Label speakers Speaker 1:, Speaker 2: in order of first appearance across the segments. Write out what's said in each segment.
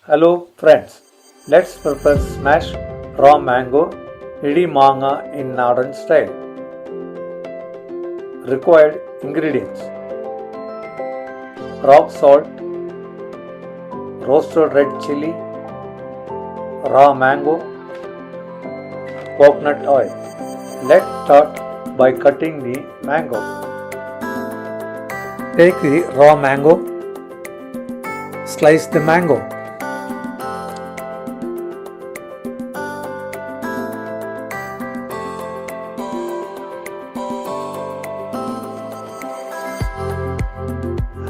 Speaker 1: Hello friends, let's prepare smashed raw mango Idicha in modern style. Required ingredients: rock salt, roasted red chili, raw mango, coconut oil. Let's start by cutting the mango. Take the raw mango, slice the mango.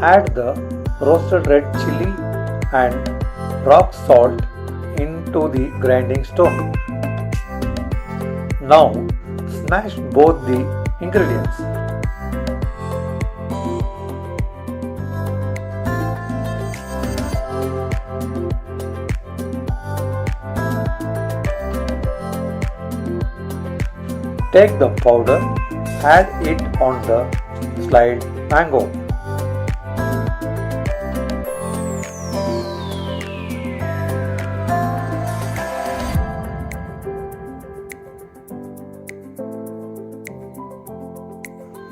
Speaker 1: Add the roasted red chili and rock salt into the grinding stone. Now smash both the ingredients. Take the powder, add it on the sliced mango.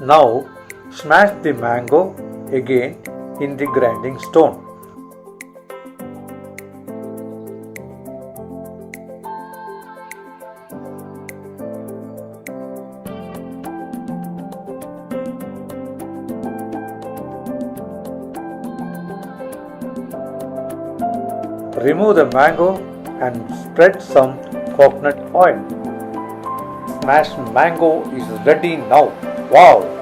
Speaker 1: Now smash the mango again in the grinding stone. Remove the mango and spread some coconut oil. Smashed mango is ready now. Wow!